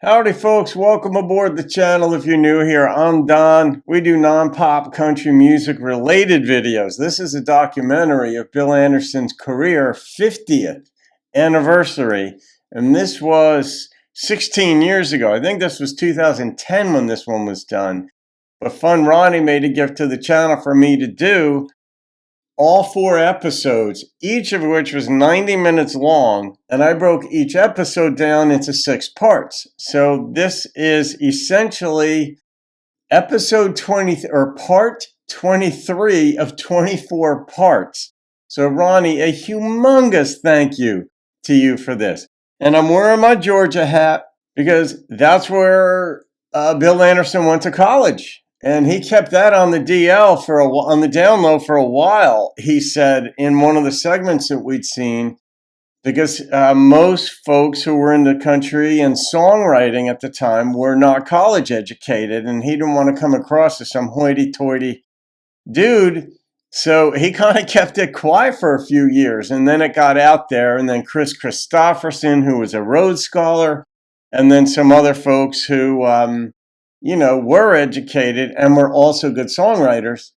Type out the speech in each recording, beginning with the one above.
Howdy folks, welcome aboard the channel. If you're new here, I'm Don. We do non-pop country music related videos. This is a documentary of Bill Anderson's career 50th anniversary, and this was 16 years ago. I think this was 2010 when this one was done. But funRonni made a gift to the channel for me to do all 4 episodes, each of which was 90 minutes long, and I broke each episode down into 6 parts. So this is essentially episode 20 or part 23 of 24 parts. So Ronnie, a humongous thank you to you for this. And I'm wearing my Georgia hat because that's where Bill Anderson went to college. And he kept that on the DL on the down low for a while, he said in one of the segments that we'd seen, because most folks who were in the country and songwriting at the time were not college educated, and he didn't want to come across as some hoity-toity dude. So he kind of kept it quiet for a few years, and then it got out there, and then Chris Christopherson, who was a Rhodes Scholar, and then some other folks who were educated and were also good songwriters,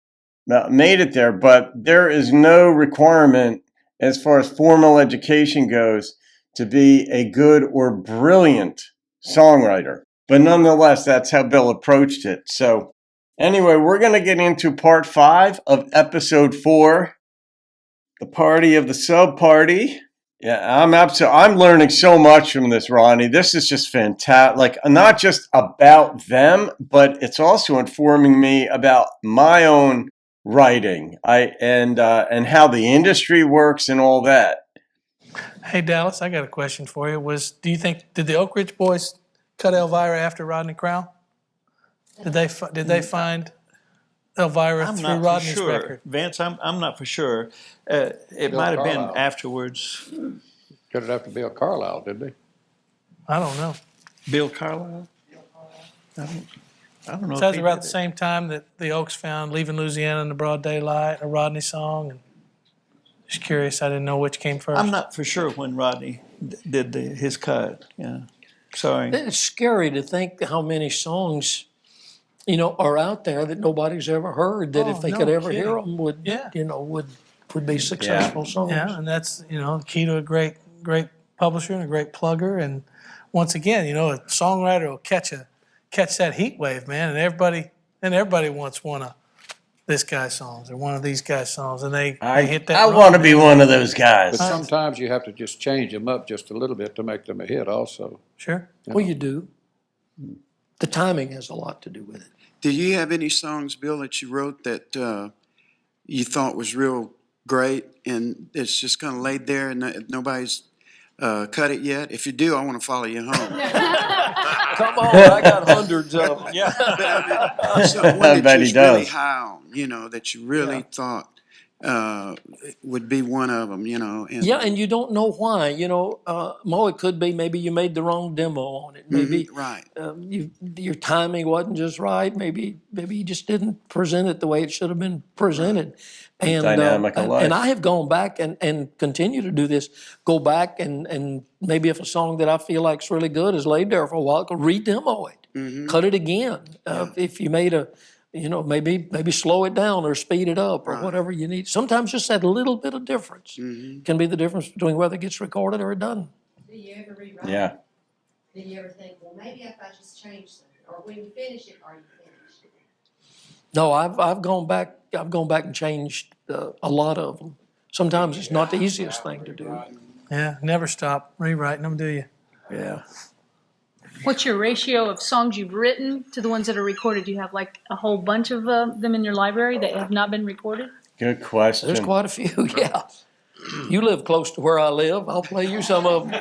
made it there. But there is no requirement as far as formal education goes to be a good or brilliant songwriter. But nonetheless, that's how Bill approached it. So anyway, we're going to get into part 5 of episode 4, the party of the sub-party. Yeah, I'm learning so much from this, Ronnie. This is just fantastic. Like, not just about them, but it's also informing me about my own writing. And how the industry works and all that. Hey Dallas, I got a question for you. Did the Oak Ridge Boys cut Elvira after Rodney Crowell? Did they find Elvira through Rodney's record? Vince, I'm not for sure. It might have been afterwards. Cut it after Bill Carlisle, did they? I don't know. Bill Carlisle? I don't know. So that's about the same time that the Oaks found Leaving Louisiana in the Broad Daylight, a Rodney song. And just curious, I didn't know which came first. I'm not for sure when Rodney did his cut. Yeah, sorry. It's scary to think how many songs, are out there that nobody's ever heard. That if they could ever hear them, would be successful songs. Yeah, and that's the key to a great publisher and a great plugger. And once again, a songwriter will catch that heat wave, man, and everybody wants one of this guy's songs or one of these guys' songs, and they hit that. I want to be one of those guys. But sometimes you have to just change them up just a little bit to make them a hit also. Sure. Well, you do. The timing has a lot to do with it. Do you have any songs, Bill, that you wrote that you thought was real great and it's just kind of laid there and nobody's cut it yet? If you do, I want to follow you home. Come on, I got hundreds of them. Yeah. One that you're really high on, that you really thought would be one of them, And you don't know why. Mo, it could be maybe you made the wrong demo on it. Maybe right. Your timing wasn't just right. Maybe you just didn't present it the way it should have been presented. Right. And dynamic of life. And I have gone back and continue to do this. Go back and maybe if a song that I feel like is really good is laid there for a while, re-demo it, cut it again. If you made maybe slow it down or speed it up or whatever you need. Sometimes just that little bit of difference can be the difference between whether it gets recorded or it doesn't. Do you ever rewrite? Yeah. Do you ever think, well, maybe if I just change something, or when you finish it, are you finished? No, I've gone back and changed a lot of them. Sometimes it's not the easiest thing to do. Yeah, never stop rewriting them, do you? Yeah. What's your ratio of songs you've written to the ones that are recorded? Do you have like a whole bunch of them in your library that have not been recorded? Good question. There's quite a few, yeah. You live close to where I live. I'll play you some of them.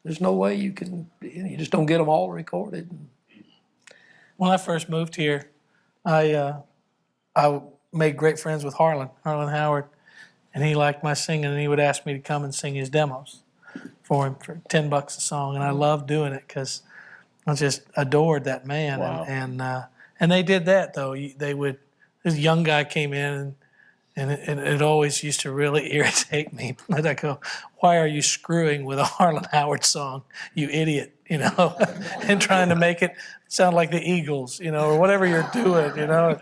There's no way you can, you just don't get them all recorded. When I first moved here, I made great friends with Harlan Howard, and he liked my singing, and he would ask me to come and sing his demos for him for $10 a song, and I loved doing it because I just adored that man. Wow. And they did that though. This young guy came in And it always used to really irritate me. But I go, why are you screwing with a Harlan Howard song, you idiot, you know, and trying to make it sound like the Eagles, you know, or whatever you're doing, you know.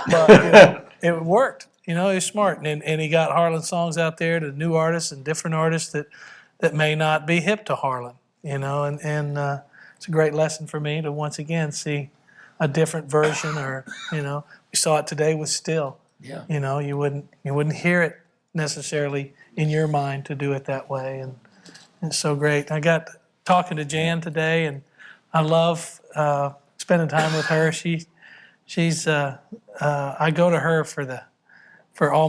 But, you know, it worked, you know, he's smart. And he got Harlan songs out there to new artists and different artists that may not be hip to Harlan, you know, and it's a great lesson for me to once again see a different version, or, you know, we saw it today with Still. Yeah. You know, you wouldn't hear it necessarily in your mind to do it that way, and it's so great. I got talking to Jan today, and I love spending time with her. She's I go to her for all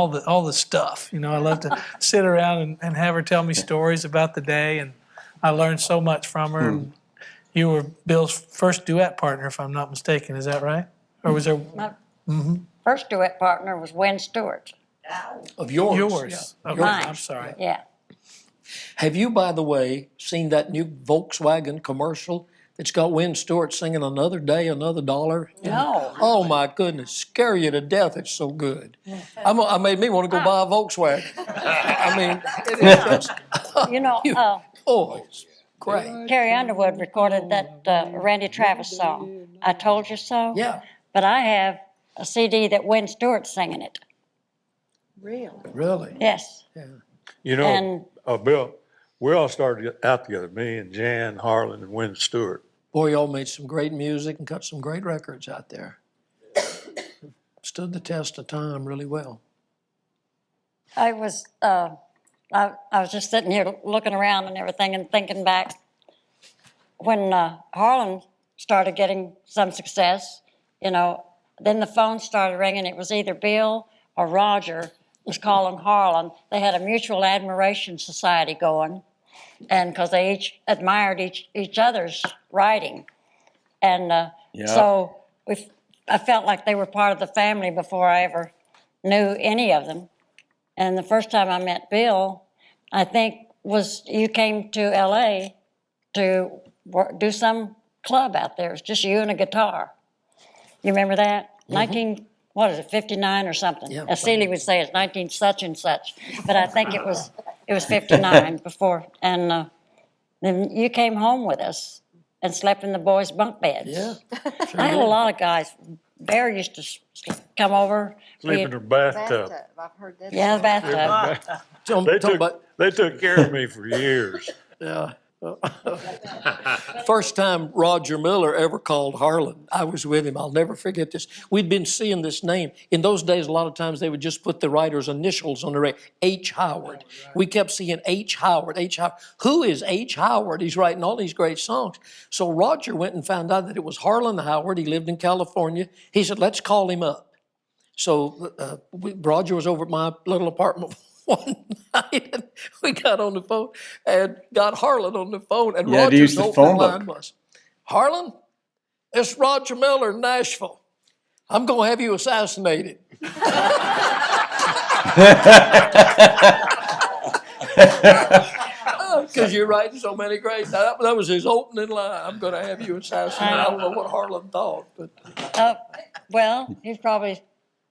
the stuff. You know, I love to sit around and have her tell me stories about the day, and I learned so much from her. And you were Bill's first duet partner, if I'm not mistaken. Is that right? Or was there? First duet partner was Wynn Stewart. Of yours. Yours. Yeah. Okay, Mine. I'm sorry. Yeah. Have you, by the way, seen that new Volkswagen commercial that's got Wynn Stewart singing "Another Day, Another Dollar"? No. Oh my goodness, scare you to death! It's so good. I made me want to go buy a Volkswagen. I mean, it is just, You know, oh, it's great. Carrie Underwood recorded that Randy Travis song, I Told You So. Yeah, But I have a CD that Wynn Stewart's singing it. really. Yes. You know, And Bill, we all started out together, me and Jan, Harlan, and Wynn Stewart. Boy, y'all made some great music and cut some great records out there. Stood the test of time really well. I was just sitting here looking around and everything and thinking back when Harlan started getting some success, you know, then the phone started ringing. It was either Bill or Roger was calling Harlan. They had a mutual admiration society going, and because they each admired each other's writing. And so I felt like they were part of the family before I ever knew any of them. And the first time I met Bill, I think was you came to LA to do some club out there. It was just you and a guitar. You remember that? 59 or something. Yeah, As Celie would say, it's 19 such and such. But I think it was 59 before. And then you came home with us and slept in the boys' bunk beds. Yeah. I had a lot of guys. Bear used to come over. Sleep in their bathtub. I've heard that. Yeah, the bathtub. They took care of me for years. Yeah. First time Roger Miller ever called Harlan, I was with him. I'll never forget this. We'd been seeing this name. In those days, a lot of times they would just put the writer's initials on the record. H. Howard. We kept seeing H. Howard, H. Howard. Who is H. Howard? He's writing all these great songs. So Roger went and found out that it was Harlan Howard. He lived in California. He said, let's call him up. So Roger was over at my little apartment one night, and we got on the phone and got Harlan on the phone, and You had to use Roger's the opening phone line book. was, Harlan, it's Roger Miller in Nashville. I'm going to have you assassinated. Because you're writing so many great. That was his opening line. I'm going to have you assassinated. I don't know what Harlan thought, but Well, he's probably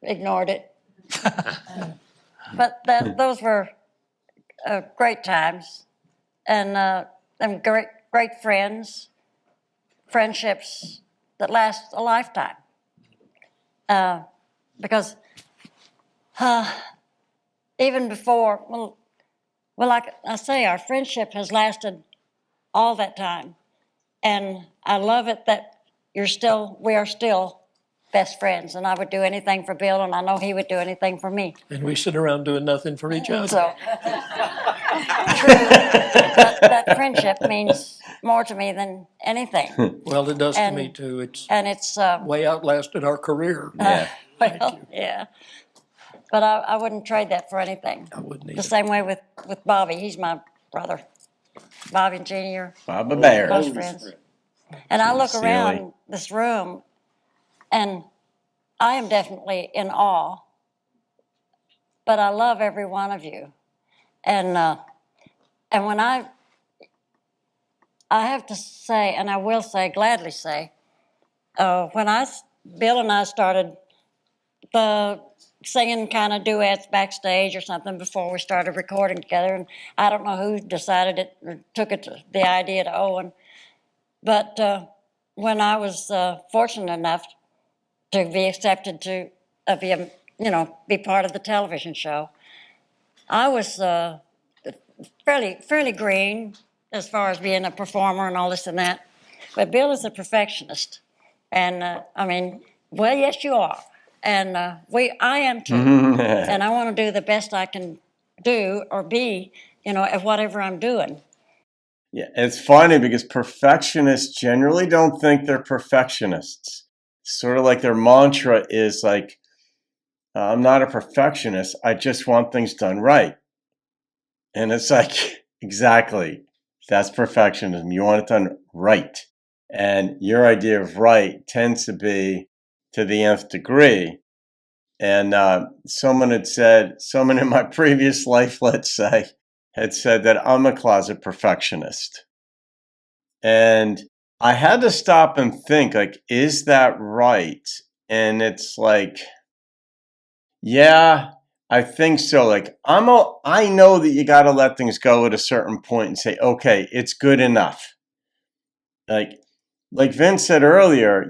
ignored it. But those were great times, and great friends, friendships that last a lifetime. Because even before, well, like I say, our friendship has lasted all that time, and I love it that we are still best friends, and I would do anything for Bill, and I know he would do anything for me. and we sit around doing nothing for each other. So, that friendship means more to me than anything. Well, it does to And- me too. It's And it's, way outlasted our career. Yeah. well, yeah. But I wouldn't trade that for anything. I wouldn't The either. same way with Bobby. He's my brother. Bobby and Jeannie are Baba Bear. close friends. And I look Silly. around this room, and I am definitely in awe, but I love every one of you. And when I have to say, and I will say, gladly say, when Bill and I started the singing kind of duets backstage or something before we started recording together. And I don't know who decided it or took it to, the idea to Owen. But when I was fortunate enough to be accepted to be part of the television show, I was fairly green as far as being a performer and all this and that. But Bill is a perfectionist, and well, yes, you are, and I am too, and I want to do the best I can do or be, at whatever I'm doing. Yeah, it's funny because perfectionists generally don't think they're perfectionists. Sort of like their mantra is like, I'm not a perfectionist, I just want things done right. And it's like, exactly, that's perfectionism. You want it done right. And your idea of right tends to be to the nth degree. And someone in my previous life, let's say, had said that I'm a closet perfectionist. And I had to stop and think, like, is that right? And it's like, yeah, I think so. Like, I know that you got to let things go at a certain point and say, okay, it's good enough. Like Vince said earlier,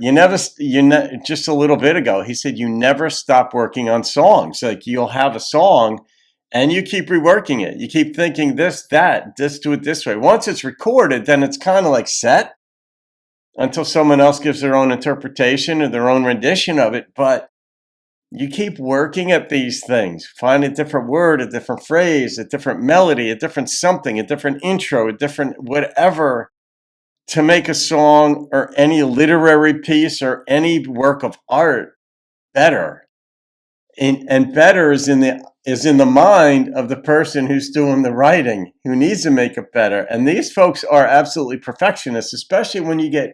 just a little bit ago, he said you never stop working on songs. Like, you'll have a song and you keep reworking it. You keep thinking this, that, just do it this way. Once it's recorded, then it's kind of like set until someone else gives their own interpretation or their own rendition of it. But you keep working at these things. Find a different word, a different phrase, a different melody, a different something, a different intro, a different whatever, to make a song or any literary piece or any work of art better. And better is in the mind of the person who's doing the writing, who needs to make it better. And these folks are absolutely perfectionists, especially when you get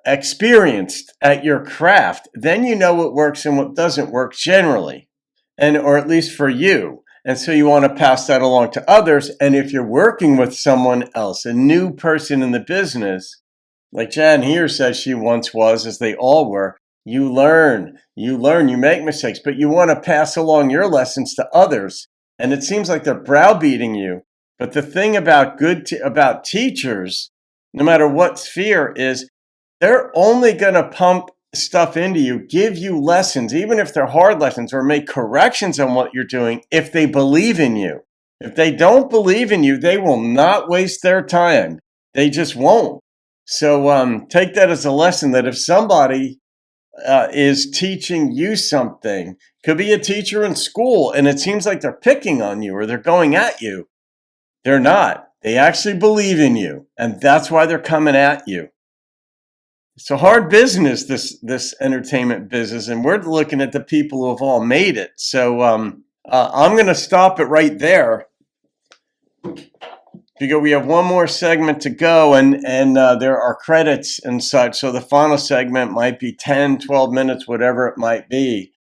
experienced at your craft. Then you know what works and what doesn't work generally, or at least for you. And so you want to pass that along to others. And if you're working with someone else, a new person in the business, like Jan here says she once was, as they all were, you learn, you make mistakes, but you want to pass along your lessons to others. And it seems like they're browbeating you. But the thing about about teachers, no matter what sphere, is they're only going to pump stuff into you, give you lessons, even if they're hard lessons, or make corrections on what you're doing, if they believe in you. If they don't believe in you, they will not waste their time. They just won't. So take that as a lesson, that if somebody is teaching you something, could be a teacher in school, and it seems like they're picking on you or they're going at you. They're not. They actually believe in you, and that's why they're coming at you. It's a hard business, this entertainment business, and we're looking at the people who have all made it. So I'm going to stop it right there, because we have one more segment to go, and there are credits and such. So the final segment might be 10, 12 minutes, whatever it might be.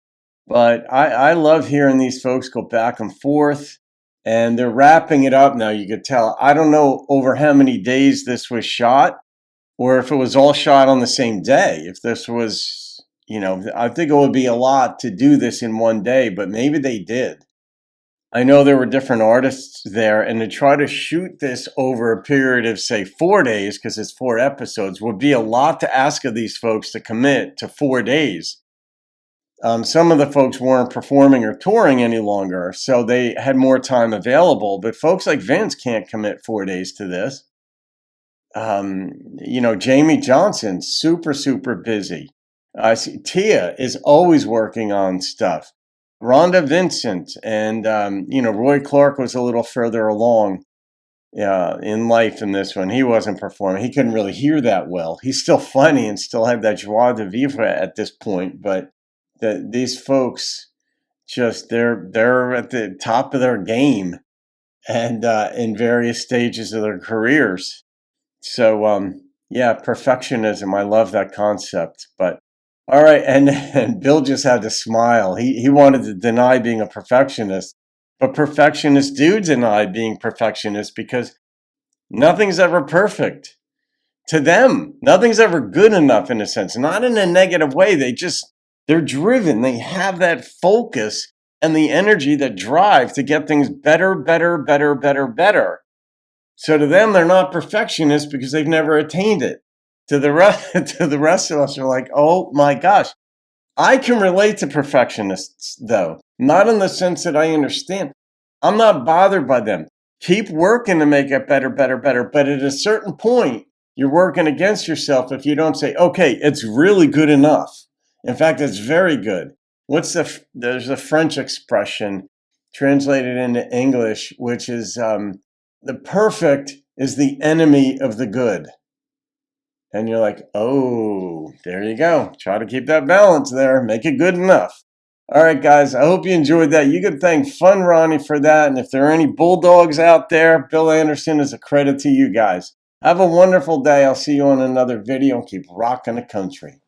But I love hearing these folks go back and forth, and they're wrapping it up now. You could tell. I don't know over how many days this was shot, or if it was all shot on the same day. If this was, I think it would be a lot to do this in one day, but maybe they did. I know there were different artists there, and to try to shoot this over a period of, say, 4 days, because it's 4 episodes, would be a lot to ask of these folks to commit to 4 days. Some of the folks weren't performing or touring any longer, so they had more time available. But folks like Vince can't commit 4 days to this. Jamie Johnson, super, super busy. Tia is always working on stuff. Rhonda Vincent and, Roy Clark was a little further along in life in this one. He wasn't performing. He couldn't really hear that well. He's still funny and still had that joie de vivre at this point. But these folks, they're at the top of their game and in various stages of their careers. So, perfectionism. I love that concept. But all right, and Bill just had to smile. He wanted to deny being a perfectionist, but perfectionists do deny being perfectionists because nothing's ever perfect. To them, nothing's ever good enough in a sense. Not in a negative way. They're driven. They have that focus and the energy, that drive to get things better, better, better, better, better. So to them, they're not perfectionists because they've never attained it. To the rest of us are like, oh my gosh. I can relate to perfectionists, though, not in the sense that I understand. I'm not bothered by them. Keep working to make it better, better, better. But at a certain point, you're working against yourself if you don't say, okay, it's really good enough. In fact, it's very good. There's a French expression translated into English, which is the perfect is the enemy of the good. And you're like, oh, there you go. Try to keep that balance there. Make it good enough. All right, guys, I hope you enjoyed that. You can thank funRonni for that. And if there are any bulldogs out there, Bill Anderson is a credit to you guys. Have a wonderful day. I'll see you on another video, and keep rocking the country.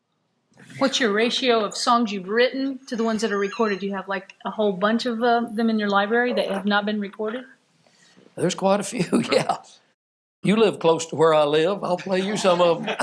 What's your ratio of songs you've written to the ones that are recorded? Do you have like a whole bunch of them in your library that have not been recorded? There's quite a few, yeah. You live close to where I live. I'll play you some of them.